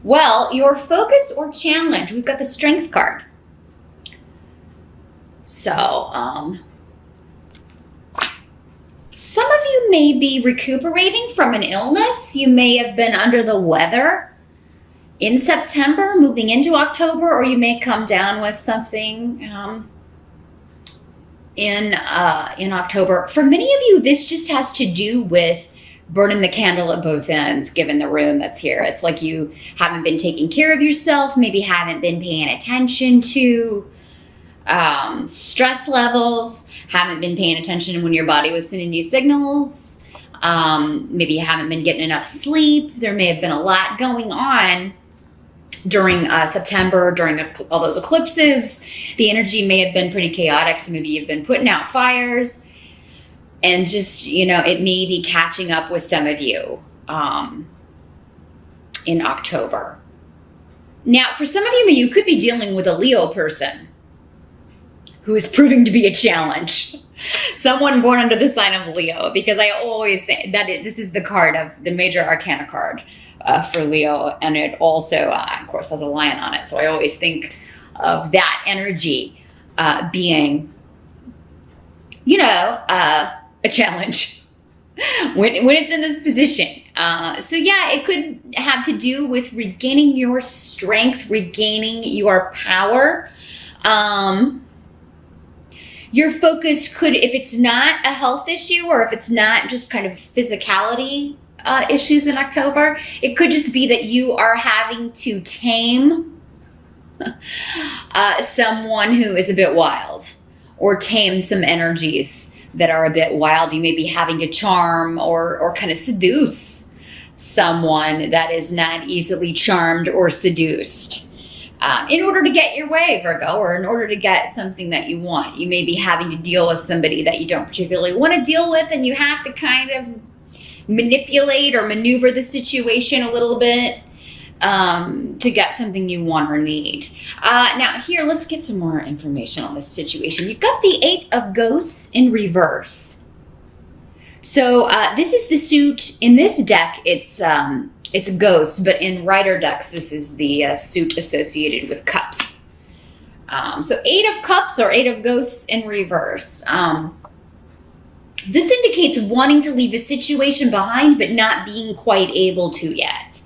Well, your focus or challenge, we've got the Strength card. So, some of you may be recuperating from an illness. You may have been under the weather in September, moving into October, or you may come down with something in October. For many of you, this just has to do with burning the candle at both ends, given the rune that's here. It's like you haven't been taking care of yourself, maybe haven't been paying attention to stress levels, haven't been paying attention when your body was sending you signals. Maybe you haven't been getting enough sleep. There may have been a lot going on during September, during all those eclipses. The energy may have been pretty chaotic, so maybe you've been putting out fires, and just, it may be catching up with some of you in October. Now, for some of you, you could be dealing with a Leo person who is proving to be a challenge. Someone born under the sign of Leo, because I always think that this is the card of the major arcana card for Leo, and it also, of course, has a lion on it. So I always think of that energy being, a challenge when it's in this position. So yeah, it could have to do with regaining your strength, regaining your power. Your focus could, if it's not a health issue, or if it's not just kind of physicality issues in October, it could just be that you are having to tame someone who is a bit wild, or tame some energies that are a bit wild. You may be having to charm or kind of seduce someone that is not easily charmed or seduced. In order to get your way, Virgo, or in order to get something that you want. You may be having to deal with somebody that you don't particularly want to deal with, and you have to kind of manipulate or maneuver the situation a little bit to get something you want or need. Now here, let's get some more information on this situation. You've got the Eight of Ghosts in reverse. So this is the suit. In this deck, it's ghosts, but in Rider decks, this is the suit associated with cups. So Eight of Cups or Eight of Ghosts in reverse. This indicates wanting to leave a situation behind, but not being quite able to yet.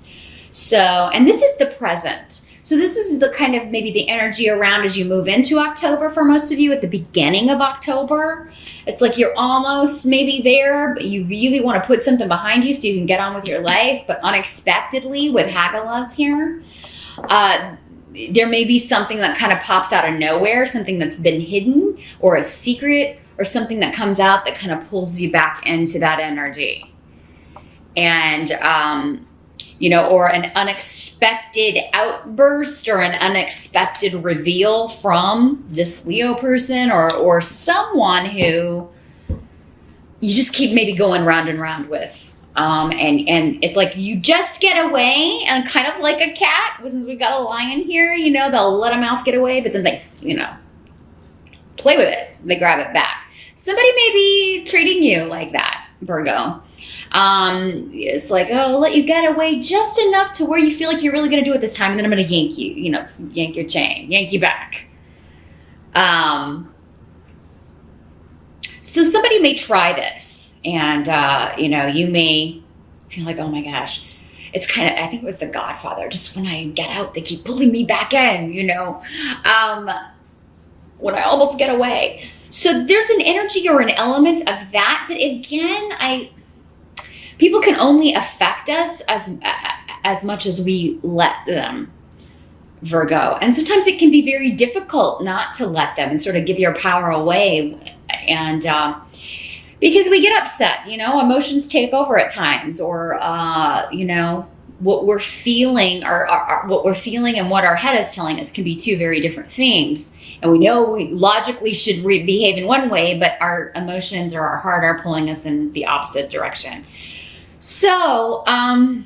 So, and this is the present. So this is the kind of maybe the energy around as you move into October for most of you at the beginning of October. It's like you're almost maybe there, but you really want to put something behind you so you can get on with your life. But unexpectedly with Hagalaz here, there may be something that kind of pops out of nowhere, something that's been hidden or a secret, or something that comes out that kind of pulls you back into that energy. And, or an unexpected outburst or an unexpected reveal from this Leo person or someone who you just keep maybe going round and round with. And it's like you just get away, and kind of like a cat, since we got a lion here, they'll let a mouse get away, but then they, play with it. They grab it back. Somebody may be treating you like that, Virgo. It's like, I'll let you get away just enough to where you feel like you're really going to do it this time, and then I'm going to yank you, yank your chain, yank you back. So somebody may try this, and, you may feel like, oh my gosh, it's kind of, I think it was The Godfather. Just when I get out, they keep pulling me back in, when I almost get away. So there's an energy or an element of that. But again, people can only affect us as much as we let them, Virgo. And sometimes it can be very difficult not to let them and sort of give your power away. And because we get upset, emotions take over at times, or, what we're feeling what we're feeling and what our head is telling us can be two very different things. And we know we logically should behave in one way, but our emotions or our heart are pulling us in the opposite direction. So, I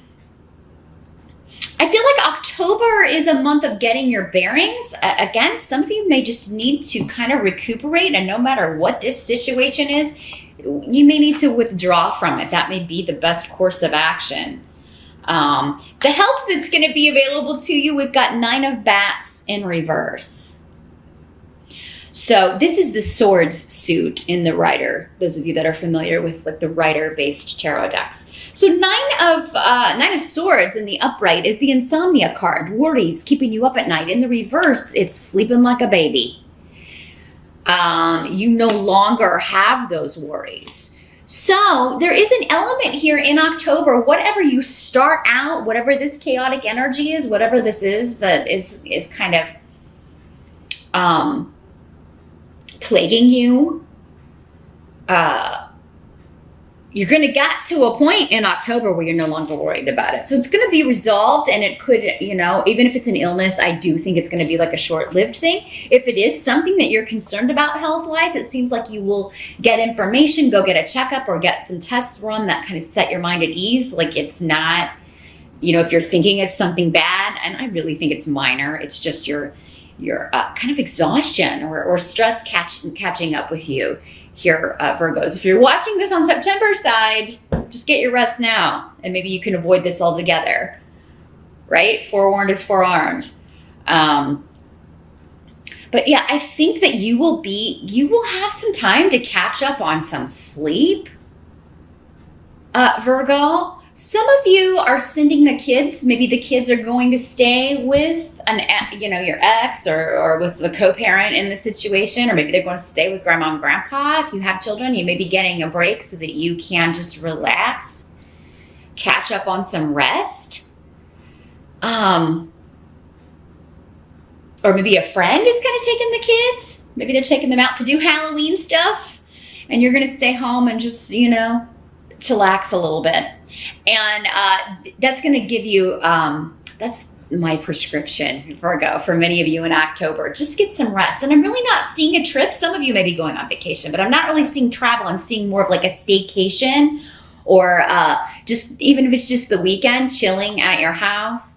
feel like October is a month of getting your bearings. Again, some of you may just need to kind of recuperate, and no matter what this situation is, you may need to withdraw from it. That may be the best course of action. The help that's going to be available to you, we've got 9 of Bats in reverse. So this is the Swords suit in the Rider. Those of you that are familiar with like the Rider-based tarot decks. So 9 of Swords in the upright is the Insomnia card. Worries, keeping you up at night. In the reverse, it's sleeping like a baby. You no longer have those worries. So there is an element here in October, whatever you start out, whatever this chaotic energy is, whatever this is that is kind of plaguing you, you're going to get to a point in October where you're no longer worried about it. So it's going to be resolved, and it could, even if it's an illness, I do think it's going to be like a short-lived thing. If it is something that you're concerned about health-wise, it seems like you will get information, go get a checkup, or get some tests run that kind of set your mind at ease. Like it's not, if you're thinking it's something bad, and I really think it's minor, it's just your kind of exhaustion or stress catching up with you here, Virgos. If you're watching this on September side, just get your rest now, and maybe you can avoid this altogether, right? Forewarned is forearmed. But yeah, I think that you will have some time to catch up on some sleep, Virgo. Some of you are sending the kids, maybe the kids are going to stay with your ex or with the co-parent in the situation, or maybe they're going to stay with grandma and grandpa. If you have children, you may be getting a break so that you can just relax, catch up on some rest. Or maybe a friend is kind of taking the kids. Maybe they're taking them out to do Halloween stuff, and you're going to stay home and just, chillax a little bit. And that's going to give you, that's my prescription, Virgo, for many of you in October. Just get some rest. And I'm really not seeing a trip. Some of you may be going on vacation, but I'm not really seeing travel. I'm seeing more of like a staycation, or just even if it's just the weekend, chilling at your house.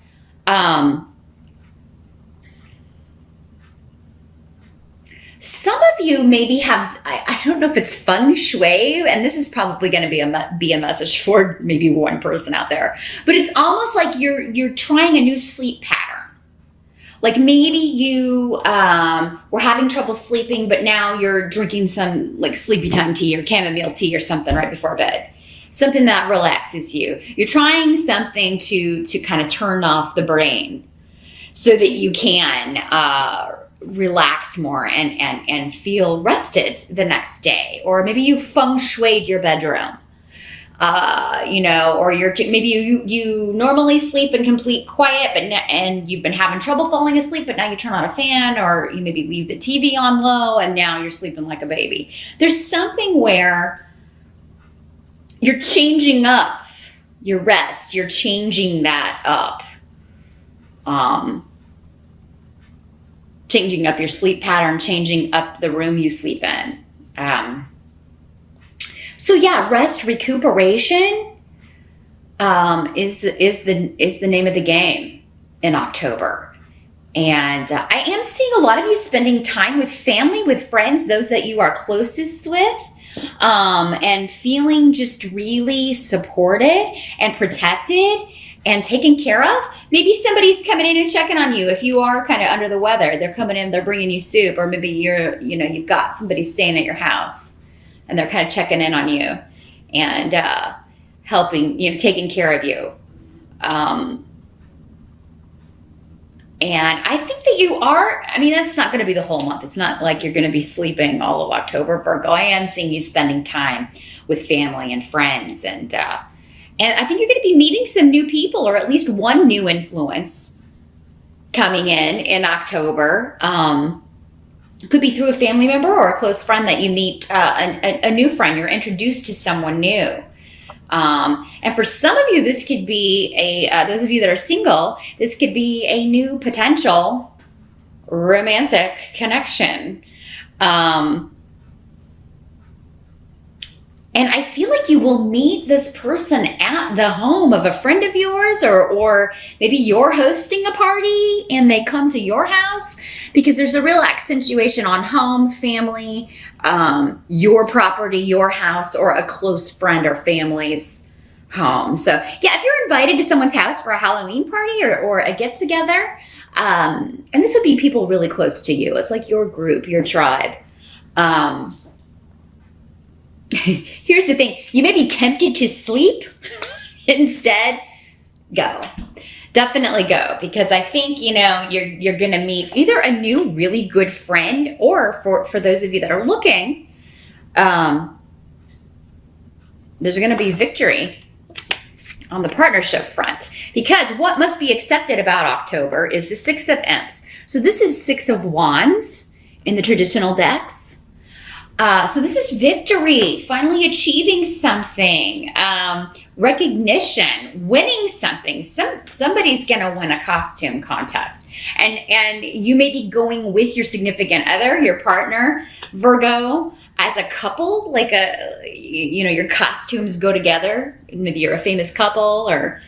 Some of you maybe have, I don't know if it's feng shui, and this is probably going to be a message for maybe one person out there, but it's almost like you're trying a new sleep pattern. Like maybe you were having trouble sleeping, but now you're drinking some like sleepy time tea or chamomile tea or something right before bed. Something that relaxes you. You're trying something to kind of turn off the brain so that you can relax more and feel rested the next day. Or maybe you feng shuied your bedroom, or maybe you normally sleep in complete quiet, and you've been having trouble falling asleep, but now you turn on a fan, or you maybe leave the TV on low, and now you're sleeping like a baby. There's something where you're changing up your rest. You're changing that up. Changing up your sleep pattern, changing up the room you sleep in. So yeah, rest, recuperation is the name of the game in October. And I am seeing a lot of you spending time with family, with friends, those that you are closest with, and feeling just really supported and protected and taken care of. Maybe somebody's coming in and checking on you. If you are kind of under the weather, they're coming in, they're bringing you soup, or maybe you've got somebody staying at your house and they're kind of checking in on you and helping, taking care of you. And I think that you are, that's not going to be the whole month. It's not like you're going to be sleeping all of October, Virgo. I am seeing you spending time with family and friends, and I think you're going to be meeting some new people, or at least one new influence coming in October. It could be through a family member or a close friend that you meet, a new friend. You're introduced to someone new. And for some of you, this could be those of you that are single, this could be a new potential romantic connection. And I feel like you will meet this person at the home of a friend of yours, or maybe you're hosting a party and they come to your house, because there's a real accentuation on home, family, your property, your house, or a close friend or family's home. So yeah, if you're invited to someone's house for a Halloween party or a get together, and this would be people really close to you. It's like your group, your tribe. Here's the thing. You may be tempted to sleep. Instead, go. Definitely go, because I think, you're going to meet either a new really good friend, or for those of you that are looking, there's going to be victory on the partnership front, because what must be accepted about October is the Six of Imps. So this is Six of Wands in the traditional decks. So this is victory, finally achieving something, recognition, winning something. Somebody's going to win a costume contest, and you may be going with your significant other, your partner, Virgo, as a couple, like your costumes go together. Maybe you're a famous couple or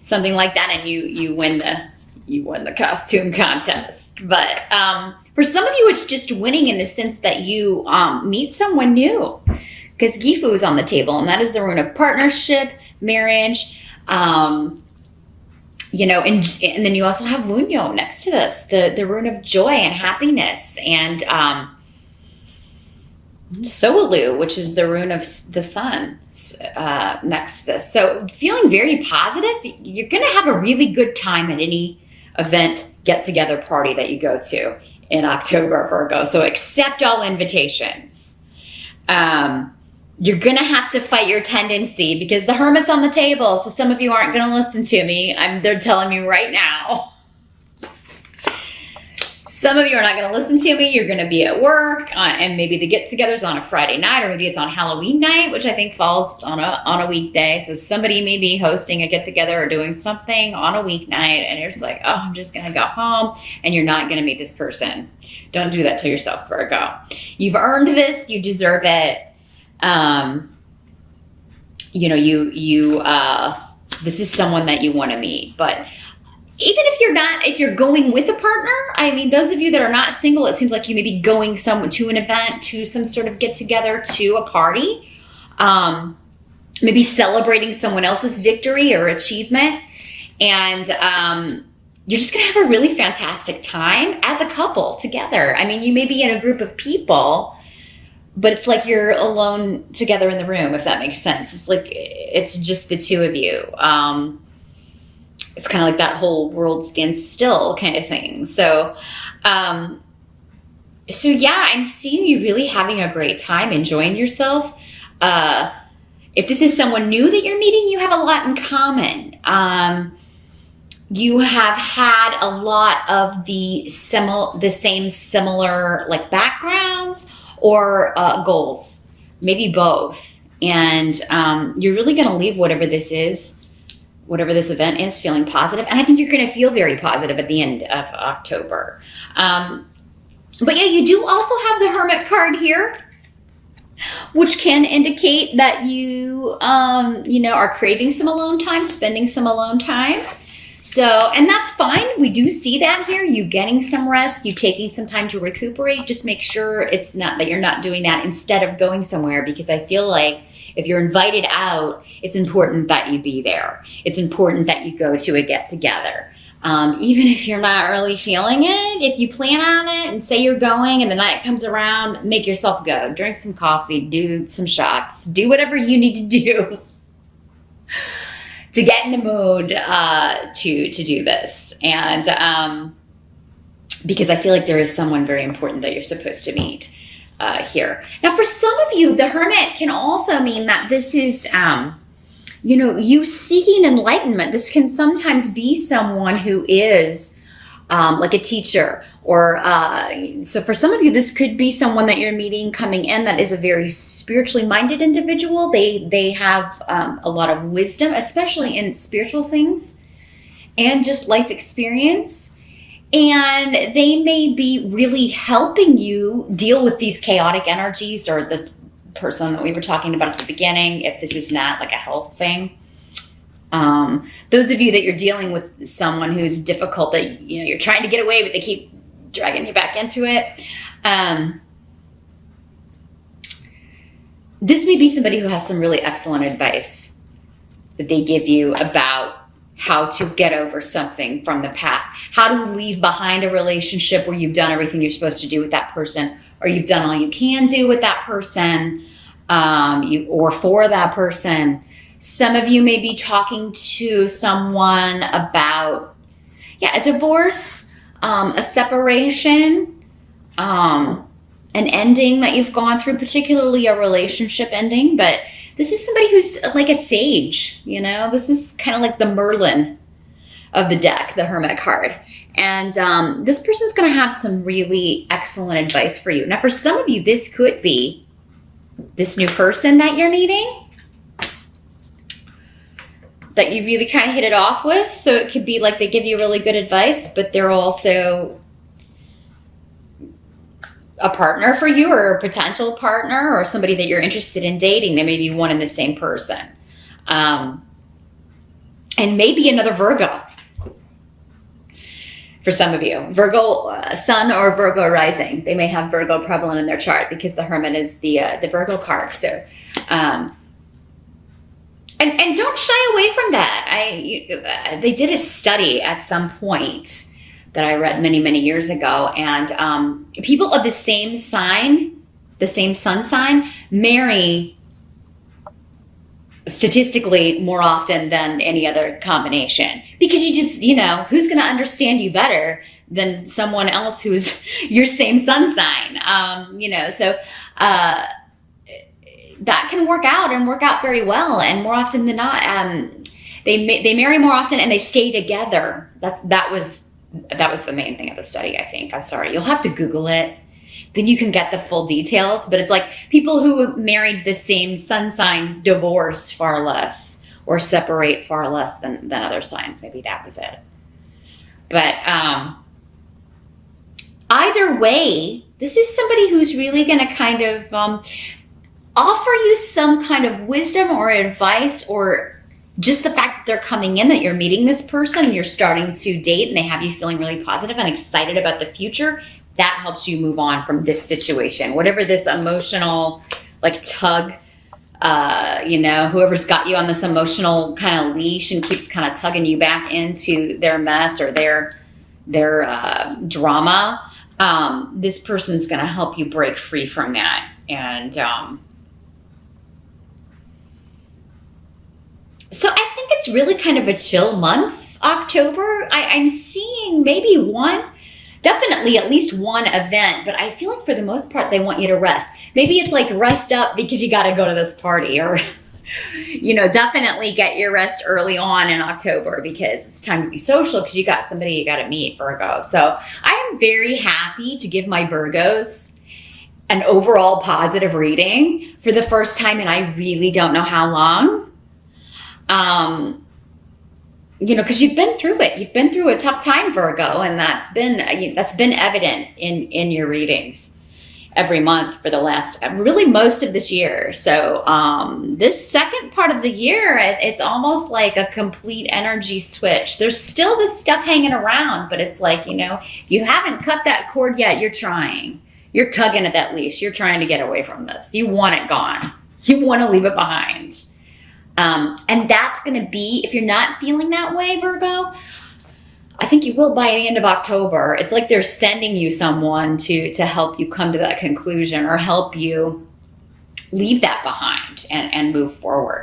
something like that, and you win the costume contest. But for some of you, it's just winning in the sense that you meet someone new, because Gifu is on the table, and that is the rune of partnership, marriage, and then you also have Wunyo next to this, the rune of joy and happiness, and Soulu, which is the rune of the sun, next to this. So feeling very positive. You're going to have a really good time at any event, get-together, party that you go to in October, Virgo. So accept all invitations. You're going to have to fight your tendency, because the Hermit's on the table. So some of you aren't going to listen to me. They're telling me right now. Some of you are not going to listen to me. You're going to be at work, and maybe the get-together's on a Friday night, or maybe it's on Halloween night, which I think falls on a weekday. So somebody may be hosting a get-together or doing something on a weeknight, and you're just like, oh, I'm just going to go home, and you're not going to meet this person. Don't do that to yourself, Virgo. You've earned this. You deserve it. This is someone that you want to meet, but even if you're going with a partner, I mean, those of you that are not single, it seems like you may be going to an event, to some sort of get together, to a party, maybe celebrating someone else's victory or achievement. And you're just going to have a really fantastic time as a couple together. I mean, you may be in a group of people, but it's like you're alone together in the room, if that makes sense. It's like it's just the two of you. It's kind of like that whole world stands still kind of thing. So yeah, I'm seeing you really having a great time, enjoying yourself. If this is someone new that you're meeting, you have a lot in common. You have had a lot of the same similar like backgrounds or goals, maybe both. And you're really going to leave whatever this event is, feeling positive. And I think you're going to feel very positive at the end of October. But yeah, you do also have the Hermit card here, which can indicate that you, are craving some alone time, spending some alone time. So, and that's fine. We do see that here. You getting some rest, you taking some time to recuperate. Just make sure it's not that you're not doing that instead of going somewhere, because I feel like if you're invited out, it's important that you be there. It's important that you go to a get together. Even if you're not really feeling it, if you plan on it and say you're going and the night comes around, make yourself go. Drink some coffee, do some shots, do whatever you need to do to get in the mood to do this. And because I feel like there is someone very important that you're supposed to meet here. Now, for some of you, the Hermit can also mean that this is, you seeking enlightenment. This can sometimes be someone who is like a teacher, or so for some of you, this could be someone that you're meeting coming in that is a very spiritually minded individual. They have a lot of wisdom, especially in spiritual things and just life experience. And they may be really helping you deal with these chaotic energies, or this person that we were talking about at the beginning, if this is not like a health thing. Those of you that you're dealing with someone who's difficult, that you're trying to get away, but they keep dragging you back into it. This may be somebody who has some really excellent advice that they give you about how to get over something from the past, how to leave behind a relationship where you've done everything you're supposed to do with that person, or you've done all you can do with that person, or for that person. Some of you may be talking to someone about, a divorce, a separation, an ending that you've gone through, particularly a relationship ending. But this is somebody who's like a sage, This is kind of like the Merlin of the deck, the Hermit card. And this person's going to have some really excellent advice for you. Now, for some of you, this could be this new person that you're meeting, that you really kind of hit it off with. So it could be like they give you really good advice, but they're also a partner for you, or a potential partner, or somebody that you're interested in dating. They may be one and the same person. And maybe another Virgo. For some of you, Virgo sun or Virgo rising. They may have Virgo prevalent in their chart because the Hermit is the Virgo card. So, and don't shy away from that. They did a study at some point that I read many, many years ago, and people of the same sign, the same sun sign, marry statistically more often than any other combination, because you just, who's going to understand you better than someone else who's your same sun sign, so that can work out very well. And more often than not, they marry more often and they stay together. That was the main thing of the study, I think. I'm sorry, you'll have to Google it, then you can get the full details. But it's like people who married the same sun sign divorce far less or separate far less than other signs. Maybe that was it. But either way, this is somebody who's really going to kind of offer you some kind of wisdom or advice, or just the fact that they're coming in, that you're meeting this person and you're starting to date, and they have you feeling really positive and excited about the future. That helps you move on from this situation, whatever this emotional tug, whoever's got you on this emotional kind of leash and keeps kind of tugging you back into their mess or their drama. This person's going to help you break free from that. And so I think it's really kind of a chill month, October. I'm seeing maybe definitely at least one event, but I feel like for the most part, they want you to rest. Maybe it's like rest up because you got to go to this party, or, definitely get your rest early on in October because it's time to be social, because you got somebody you got to meet, Virgo. So I am very happy to give my Virgos an overall positive reading for the first time, and I really don't know how long. Because you've been through it. You've been through a tough time, Virgo, and that's been evident in your readings every month for the last, really most of this year. So this second part of the year, it's almost like a complete energy switch. There's still this stuff hanging around, but it's like, you haven't cut that cord yet. You're trying. You're tugging at that leash. You're trying to get away from this. You want it gone. You want to leave it behind. And that's going to be, if you're not feeling that way, Virgo, I think you will by the end of October. It's like they're sending you someone to help you come to that conclusion, or help you leave that behind and move forward.